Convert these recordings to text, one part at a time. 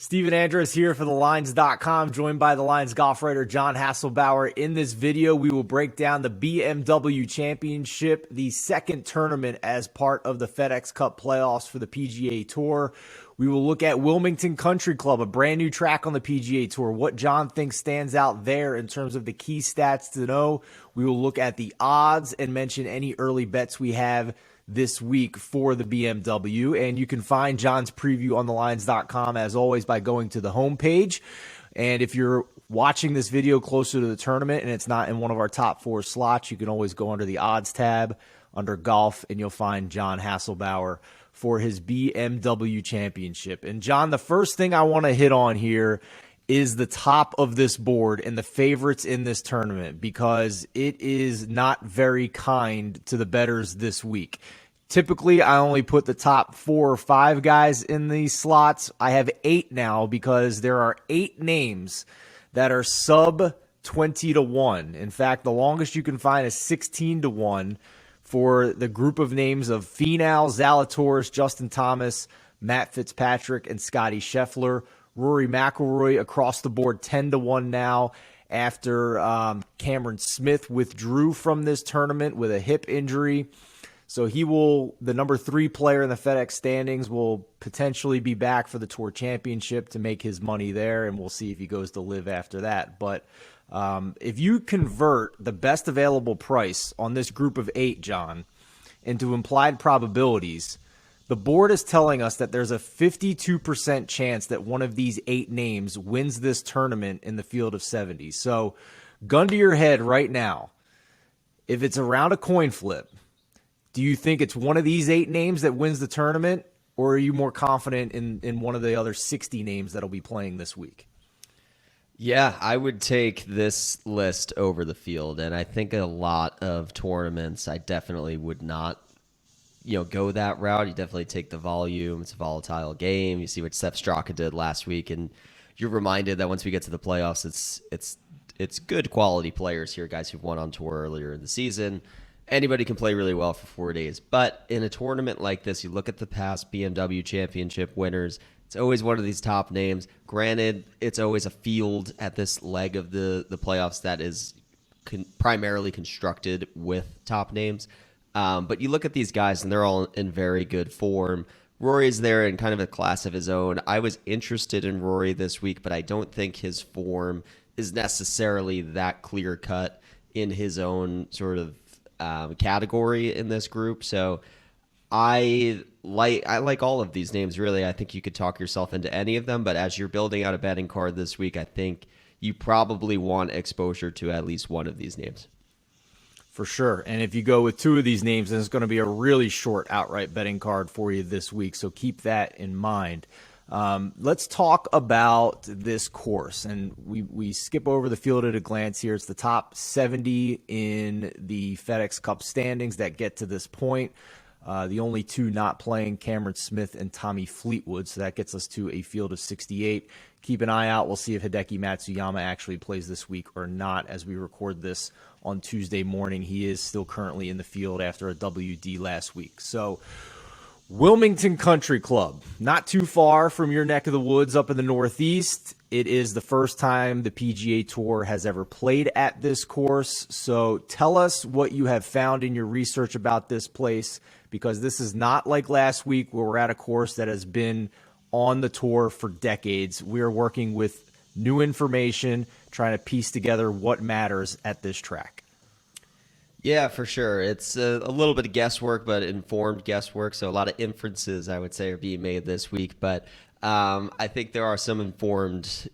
Steven Andrus here for TheLines.com, joined by the Lines golf writer John Hasselbauer. In this video, we will break down the BMW Championship, the second tournament as part of the FedEx Cup playoffs for the PGA Tour. We will look at Wilmington Country Club, a brand new track on the PGA Tour, what John thinks stands out there in terms of the key stats to know. We will look at the odds and mention any early bets we have this week for the BMW. And you can find John's preview on thelines.com as always by going to the homepage. And if you're watching this video closer to the tournament and it's not in one of our top 4 slots, you can always go under the odds tab under golf and you'll find John Hasselbauer for his BMW Championship. And John, the first thing I want to hit on here is the top of this board and the favorites in this tournament, because it is not very kind to the bettors this week. Typically, I only put the top 4 or 5 guys in these slots. I have 8 now because there are 8 names that are sub 20 to 1. In fact, the longest you can find is 16 to 1 for the group of names of Finau, Zalatoris, Justin Thomas, Matt Fitzpatrick, and Scottie Scheffler. Rory McIlroy across the board 10 to 1 now after Cameron Smith withdrew from this tournament with a hip injury. So he will, the number 3 player in the FedEx standings, will potentially be back for the Tour Championship to make his money there, and we'll see if he goes to live after that. But if you convert the best available price on this group of 8, John, into implied probabilities, the board is telling us that there's a 52% chance that one of these 8 names wins this tournament in the field of 70. So gun to your head right now, if it's around a coin flip, do you think it's one of these 8 names that wins the tournament, or are you more confident in one of the other 60 names that'll be playing this week? Yeah, I would take this list over the field, and I think a lot of tournaments I definitely would not go that route. You definitely take the volume. It's a volatile game. You see what Sepp Straka did last week, and you're reminded that once we get to the playoffs, it's good quality players here, guys who've won on tour earlier in the season. Anybody can play really well for 4 days. But in a tournament like this, you look at the past BMW Championship winners, it's always one of these top names. Granted, it's always a field at this leg of the playoffs that is primarily constructed with top names. But you look at these guys, and they're all in very good form. Rory's there in kind of a class of his own. I was interested in Rory this week, but I don't think his form is necessarily that clear-cut in his own sort of category in this group. So I like all of these names, really. I think you could talk yourself into any of them, but as you're building out a betting card this week, I think you probably want exposure to at least one of these names. For sure. And if you go with 2 of these names, then it's going to be a really short outright betting card for you this week. So keep that in mind. Let's talk about this course. And we skip over the field at a glance here. It's the top 70 in the FedEx Cup standings that get to this point. The only 2 not playing, Cameron Smith and Tommy Fleetwood. So that gets us to a field of 68. Keep an eye out. We'll see if Hideki Matsuyama actually plays this week or not as we record this on Tuesday morning. He is still currently in the field after a WD last week. So Wilmington Country Club, not too far from your neck of the woods up in the Northeast. It is the first time the PGA Tour has ever played at this course. So tell us what you have found in your research about this place, because this is not like last week where we're at a course that has been on the tour for decades. We are working with new information, trying to piece together what matters at this track. Yeah, for sure. It's a little bit of guesswork, but informed guesswork. So a lot of inferences, I would say, are being made this week. But I think there are some informed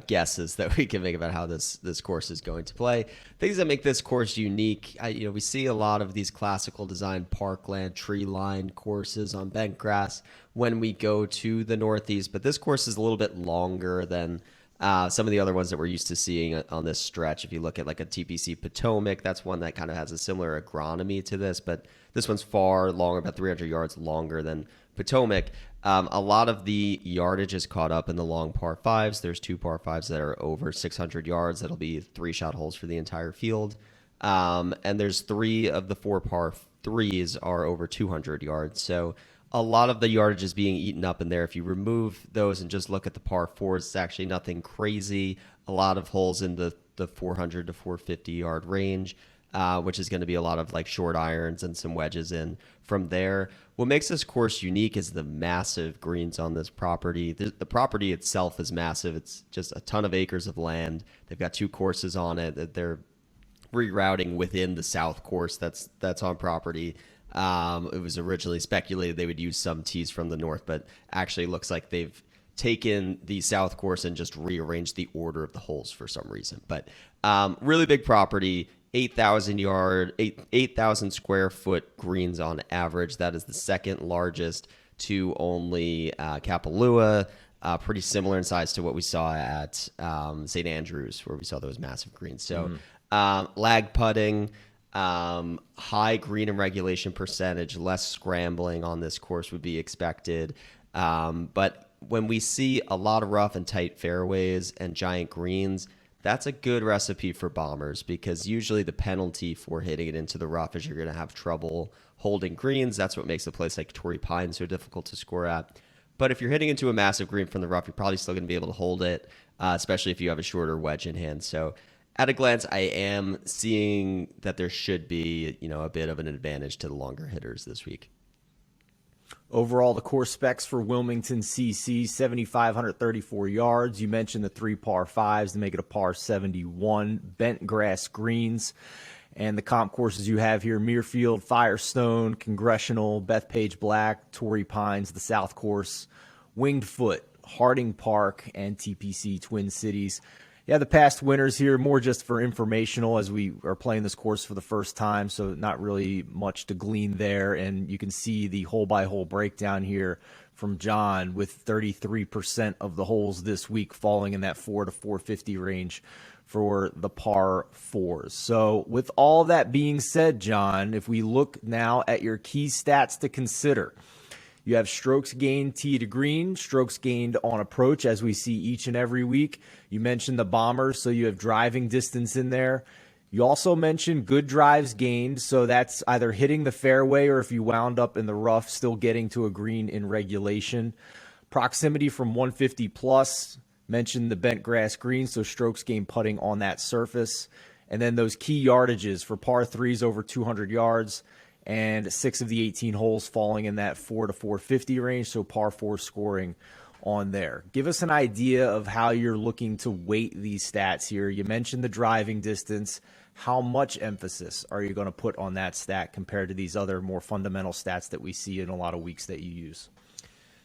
guesses that we can make about how this course is going to play. Things that make this course unique. We see a lot of these classical design parkland, tree-lined courses on bent grass when we go to the Northeast. But this course is a little bit longer than some of the other ones that we're used to seeing on this stretch. If you look at like a TPC Potomac, that's one that kind of has a similar agronomy to this, but this one's far longer, about 300 yards longer than Potomac. A lot of the yardage is caught up in the long par 5s. There's 2 par 5s that are over 600 yards. That'll be 3-shot holes for the entire field. And there's 3 of the 4 par 3s are over 200 yards. So a lot of the yardage is being eaten up in there. If you remove those and just look at the par fours, it's actually nothing crazy. A lot of holes in the 400 to 450 yard range, which is going to be a lot of like short irons and some wedges in from there. What makes this course unique is the massive greens on this property. The property itself is massive. It's just a ton of acres of land. They've got 2 courses on it that they're rerouting within the south course that's on property. It was originally speculated they would use some tees from the north, but actually looks like they've taken the south course and just rearranged the order of the holes for some reason. But really big property, 8,000 square foot greens on average. That is the second largest to only Kapalua. Pretty similar in size to what we saw at St. Andrews, where we saw those massive greens. So lag putting, high green and regulation percentage, less scrambling on this course would be expected. But when we see a lot of rough and tight fairways and giant greens, that's a good recipe for bombers, because usually the penalty for hitting it into the rough is you're going to have trouble holding greens. That's what makes a place like Torrey Pines so difficult to score at. But if you're hitting into a massive green from the rough, you're probably still going to be able to hold it, especially if you have a shorter wedge in hand. So at a glance, I am seeing that there should be, a bit of an advantage to the longer hitters this week. Overall, the course specs for Wilmington CC, 7,534 yards. You mentioned the 3 par 5s to make it a par 71. Bent grass greens. And the comp courses you have here, Muirfield, Firestone, Congressional, Bethpage Black, Torrey Pines, the South Course, Winged Foot, Harding Park, and TPC Twin Cities. Yeah, the past winners here, more just for informational as we are playing this course for the first time, so not really much to glean there. And you can see the hole-by-hole breakdown here from John, with 33% of the holes this week falling in that 4 to 450 range for the par 4s. So with all that being said, John, if we look now at your key stats to consider, you have strokes gained tee to green, strokes gained on approach, as we see each and every week. You mentioned the bombers, so you have driving distance in there. You also mentioned good drives gained, so that's either hitting the fairway or if you wound up in the rough, still getting to a green in regulation. Proximity from 150 plus, mentioned the bent grass green, so strokes gained putting on that surface. And then those key yardages for par 3s over 200 yards, and 6 of the 18 holes falling in that 4 to 450 range, so par 4 scoring on there. Give us an idea of how you're looking to weight these stats here. You mentioned the driving distance. How much emphasis are you going to put on that stat compared to these other more fundamental stats that we see in a lot of weeks that you use?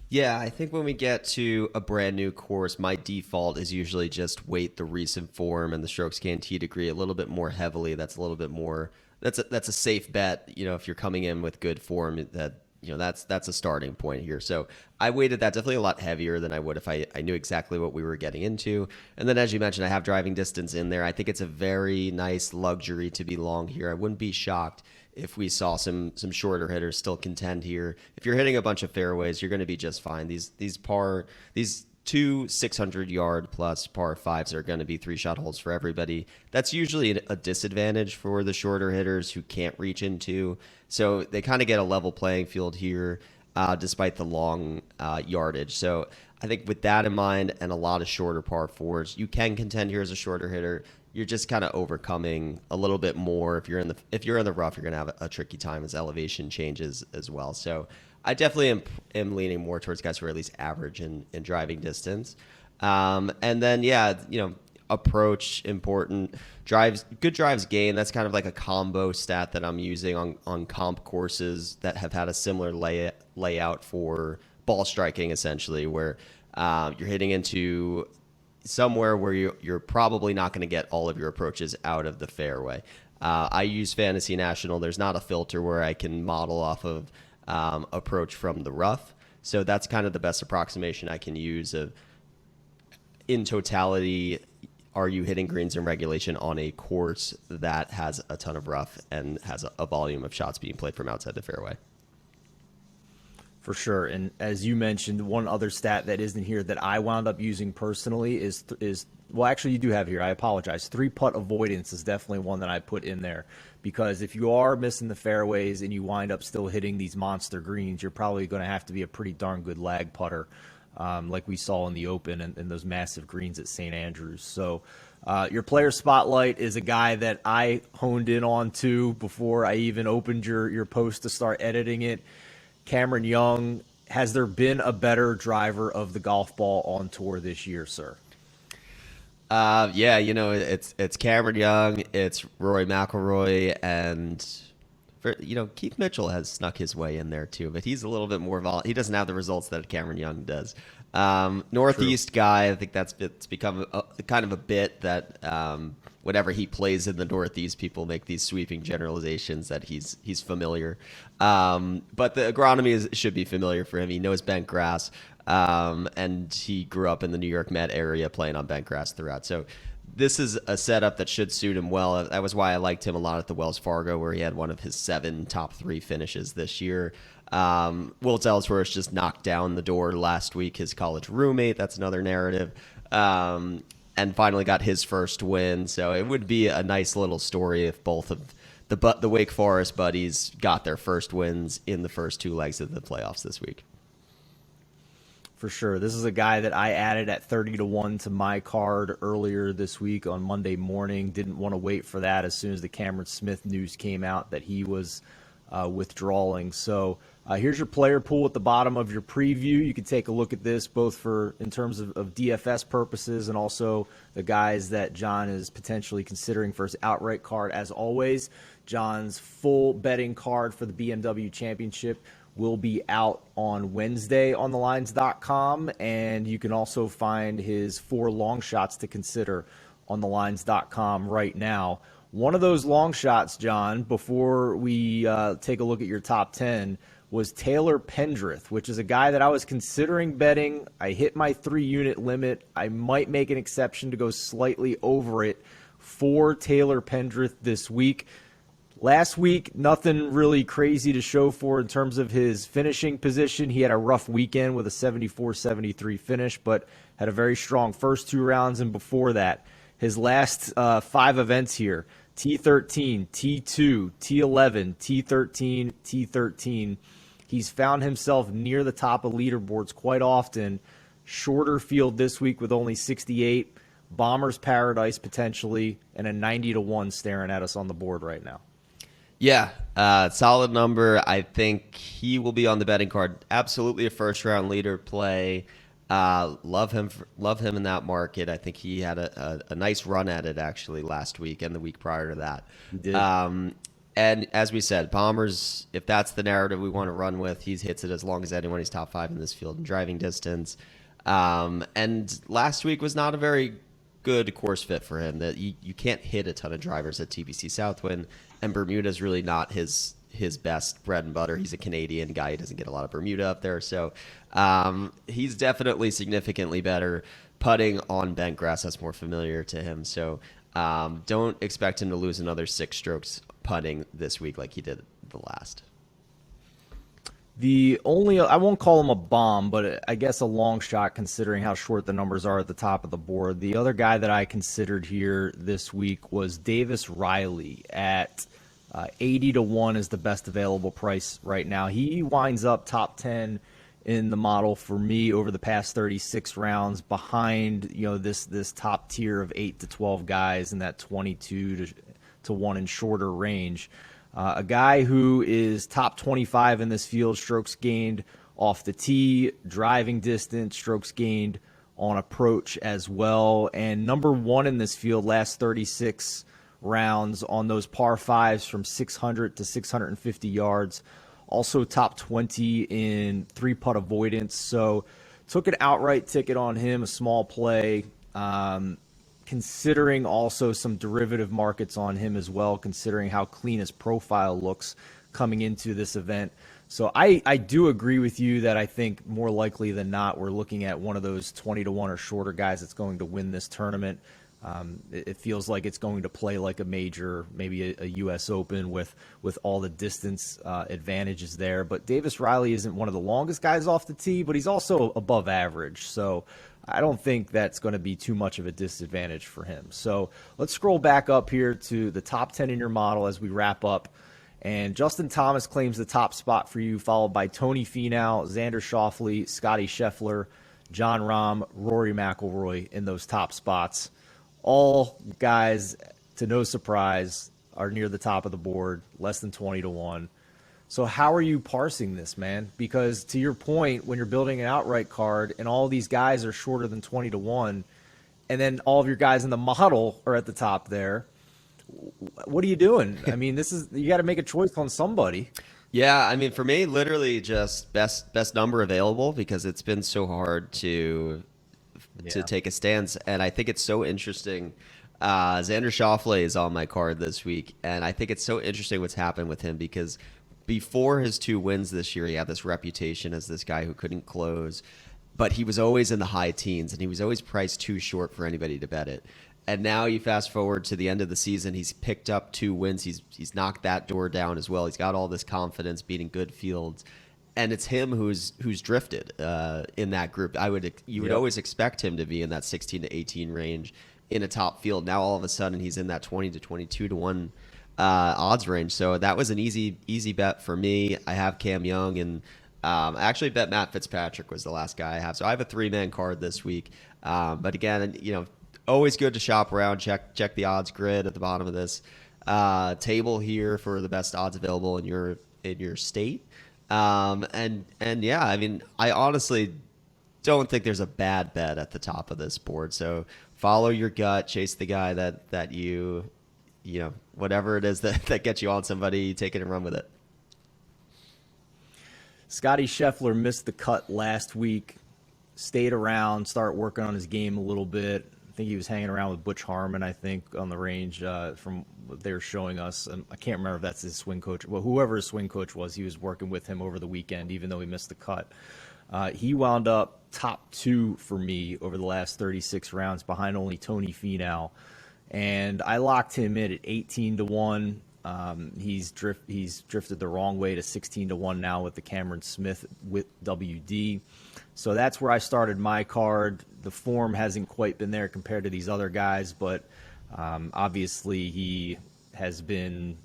Yeah, I think when we get to a brand new course, my default is usually just weight the recent form and the strokes gained tee degree a little bit more heavily. That's a little bit more. That's a safe bet. If you're coming in with good form, that's a starting point here. So I weighted that definitely a lot heavier than I would if I knew exactly what we were getting into. And then, as you mentioned, I have driving distance in there. I think it's a very nice luxury to be long here. I wouldn't be shocked if we saw some shorter hitters still contend here. If you're hitting a bunch of fairways, you're going to be just fine. These 2 600-yard plus par 5s are going to be 3-shot holes for everybody. That's usually a disadvantage for the shorter hitters who can't reach into. So they kind of get a level playing field here despite the long yardage. So I think with that in mind and a lot of shorter par 4s, you can contend here as a shorter hitter. You're just kind of overcoming a little bit more. If you're in the rough, you're going to have a tricky time as elevation changes as well. So I definitely am leaning more towards guys who are at least average in driving distance. And then, approach important. Good drives gain. That's kind of like a combo stat that I'm using on comp courses that have had a similar layout for ball striking, essentially, where you're hitting into somewhere where you're probably not going to get all of your approaches out of the fairway. I use Fantasy National. There's not a filter where I can model off of approach from the rough. So that's kind of the best approximation I can use of, in totality, are you hitting greens in regulation on a course that has a ton of rough and has a volume of shots being played from outside the fairway? For sure. And as you mentioned, one other stat that isn't here that I wound up using personally is well, actually you do have here. I apologize. 3-putt avoidance is definitely one that I put in there, because if you are missing the fairways and you wind up still hitting these monster greens, you're probably going to have to be a pretty darn good lag putter, like we saw in the Open and those massive greens at St. Andrews. So your player spotlight is a guy that I honed in on too before I even opened your post to start editing it. Cameron Young. Has there been a better driver of the golf ball on tour this year, sir? Yeah, it's Cameron Young, it's Rory McIlroy, and Keith Mitchell has snuck his way in there too, but he's a little bit more he doesn't have the results that Cameron Young does. Northeast True. Guy, I think it's become kind of a bit that whenever he plays in the Northeast, people make these sweeping generalizations that he's familiar. But the agronomy should be familiar for him. He knows bent grass. And he grew up in the New York Met area playing on bent grass throughout. So this is a setup that should suit him well. That was why I liked him a lot at the Wells Fargo, where he had one of his 7 top 3 finishes this year. Will Ellsworth just knocked down the door last week, his college roommate. That's another narrative. And finally got his first win. So it would be a nice little story if both of the Wake Forest buddies got their first wins in the first 2 legs of the playoffs this week. For sure. This is a guy that I added at 30-1 to my card earlier this week on Monday morning. Didn't want to wait for that as soon as the Cameron Smith news came out that he was withdrawing. So here's your player pool at the bottom of your preview. You can take a look at this both in terms of DFS purposes and also the guys that John is potentially considering for his outright card. As always, John's full betting card for the BMW Championship will be out on Wednesday on thelines.com, and you can also find his 4 long shots to consider on thelines.com right now. One of those long shots, John, before we take a look at your top 10, was Taylor Pendrith, which is a guy that I was considering betting. I hit my 3-unit limit. I might make an exception to go slightly over it for Taylor Pendrith this week. Last week, nothing really crazy to show for in terms of his finishing position. He had a rough weekend with a 74-73 finish, but had a very strong first 2 rounds. And before that, his last 5 events here, T13, T2, T11, T13, T13. He's found himself near the top of leaderboards quite often. Shorter field this week with only 68. Bomber's Paradise potentially, and a 90-1 staring at us on the board right now. Yeah, solid number. I think he will be on the betting card. Absolutely a first-round leader play. Love him in that market. I think he had a nice run at it actually last week and the week prior to that. He did. And as we said, Bombers, if that's the narrative we want to run with, he hits it as long as anyone. He's top 5 in this field in driving distance. And last week was not a very good course fit for him. That you can't hit a ton of drivers at TPC Southwind, and Bermuda's really not his best bread and butter. He's a Canadian guy. He doesn't get a lot of Bermuda up there. So he's definitely significantly better putting on bent grass. That's more familiar to him. So don't expect him to lose another 6 strokes putting this week like he did the last. I won't call him a bomb, but I guess a long shot considering how short the numbers are at the top of the board. The other guy that I considered here this week was Davis Riley at 80-1 is the best available price right now. He winds up top 10 in the model for me over the past 36 rounds behind, this top tier of 8 to 12 guys in that 22 to 1 and shorter range. A guy who is top 25 in this field, strokes gained off the tee, driving distance, strokes gained on approach as well. And number 1 in this field, last 36 rounds on those par 5s from 600 to 650 yards. Also top 20 in 3-putt avoidance. So took an outright ticket on him, a small play. Considering also some derivative markets on him as well, considering how clean his profile looks coming into this event. So I do agree with you that I think more likely than not we're looking at one of those 20-1 or shorter guys that's going to win this tournament. It feels like it's going to play like a major, maybe a U.S. Open with all the distance advantages there. But Davis Riley isn't one of the longest guys off the tee, but he's also above average. So I don't think that's going to be too much of a disadvantage for him. So let's scroll back up here to the top 10 in your model as we wrap up. And Justin Thomas claims the top spot for you, followed by Tony Finau, Xander Schauffele, Scotty Scheffler, John Rahm, Rory McIlroy in those top spots. All guys, to no surprise, are near the top of the board, less than 20-1. So how are you parsing this, man? Because to your point, when you're building an outright card and all these guys are shorter than 20-1, and then all of your guys in the model are at the top there, what are you doing? I mean, you got to make a choice on somebody. Yeah, I mean, for me, literally just best number available, because it's been so hard to take a stance. And I think it's so interesting. Xander Schauffele is on my card this week, and I think it's so interesting what's happened with him, because before his 2 wins this year, he had this reputation as this guy who couldn't close, but he was always in the high teens, and he was always priced too short for anybody to bet it. And now you fast forward to the end of the season, he's picked up 2 wins. He's knocked that door down as well. He's got all this confidence beating good fields, and it's him who's drifted in that group. You would always expect him to be in that 16 to 18 range in a top field. Now all of a sudden he's in that 20 to 22-1 odds range. So that was an easy bet for me. I have Cam Young, and I actually bet Matt Fitzpatrick was the last guy I have. So I have a 3-man card this week. But again, always good to shop around, check the odds grid at the bottom of this table here for the best odds available in your state. And yeah, I mean, I honestly don't think there's a bad bet at the top of this board. So follow your gut, chase the guy that you whatever it is that gets you on somebody, take it and run with it. Scotty Scheffler missed the cut last week, stayed around, started working on his game a little bit. I think he was hanging around with Butch Harmon, I think, on the range from what they were showing us. And I can't remember if that's his swing coach. Well, whoever his swing coach was, he was working with him over the weekend, even though he missed the cut. He wound up top 2 for me over the last 36 rounds, behind only Tony Finau. And I locked him in at 18-1. He's drifted the wrong way to 16-1 now with the Cameron Smith with WD. So that's where I started my card. The form hasn't quite been there compared to these other guys, but obviously he has been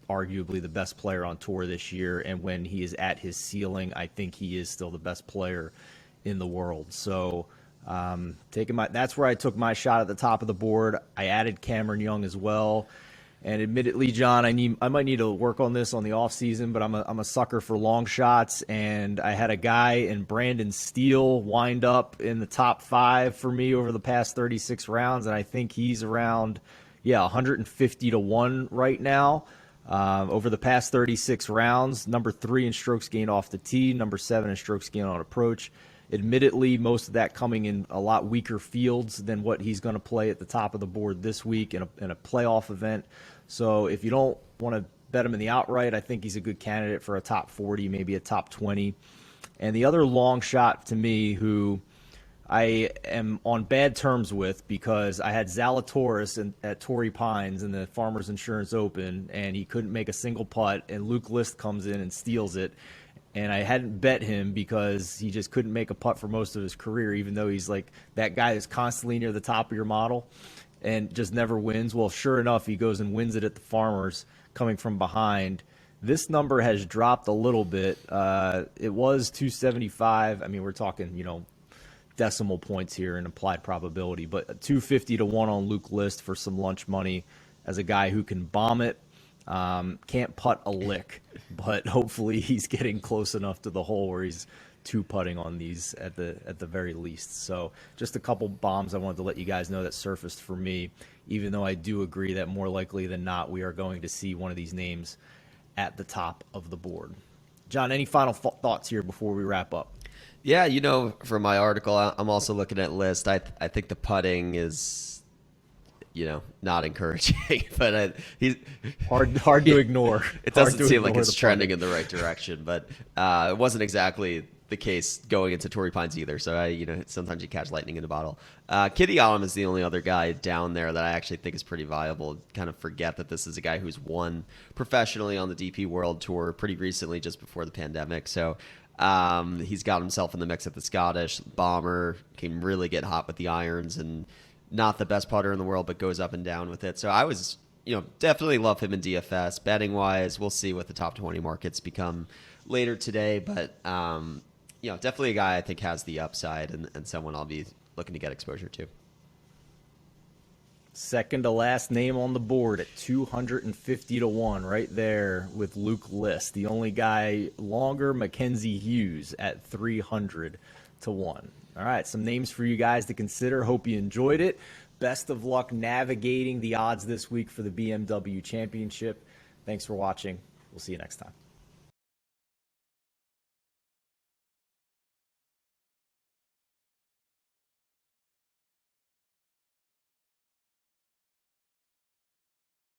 arguably the best player on tour this year. And when he is at his ceiling, I think he is still the best player in the world. So that's where I took my shot at the top of the board. I added Cameron Young as well. And admittedly, John, I might need to work on this on the off season, but I'm a sucker for long shots, and I had a guy in Brandon Steele wind up in the top 5 for me over the past 36 rounds, and I think he's around 150-1 right now. Over the past 36 rounds, number 3 in strokes gained off the tee, number 7 in strokes gained on approach. Admittedly, most of that coming in a lot weaker fields than what he's going to play at the top of the board this week in a playoff event. So if you don't want to bet him in the outright, I think he's a good candidate for a top 40, maybe a top 20. And the other long shot to me, who I am on bad terms with, because I had Zalatoris at Torrey Pines in the Farmers Insurance Open, and he couldn't make a single putt, and Luke List comes in and steals it. And I hadn't bet him because he just couldn't make a putt for most of his career, even though he's like that guy that's constantly near the top of your model and just never wins. Well, sure enough, he goes and wins it at the Farmers coming from behind. This number has dropped a little bit. It was 275. I mean, we're talking, decimal points here in implied probability, but 250-1 on Luke List for some lunch money as a guy who can bomb it. Can't putt a lick, but hopefully he's getting close enough to the hole where he's 2-putting on these at the very least. So just a couple bombs I wanted to let you guys know that surfaced for me, even though I do agree that more likely than not we are going to see one of these names at the top of the board. John, any final thoughts here before we wrap up? Yeah, from my article, I'm also looking at List. I think the putting is not encouraging, but he's hard to ignore. It doesn't seem like it's trending in the right direction, but it wasn't exactly the case going into Torrey Pines either. So sometimes you catch lightning in a bottle. Kitty Allen is the only other guy down there that I actually think is pretty viable. Kind of forget that this is a guy who's won professionally on the DP World Tour pretty recently, just before the pandemic. So he's got himself in the mix at the Scottish. Bomber can really get hot with the irons, and not the best putter in the world, but goes up and down with it. So I was, definitely love him in DFS. Betting wise, we'll see what the top 20 markets become later today, but definitely a guy I think has the upside, and someone I'll be looking to get exposure to. Second to last name on the board at 250 to 1, right there with Luke List. The only guy longer, Mackenzie Hughes at 300 to 1. All right, some names for you guys to consider. Hope you enjoyed it. Best of luck navigating the odds this week for the BMW Championship. Thanks for watching. We'll see you next time.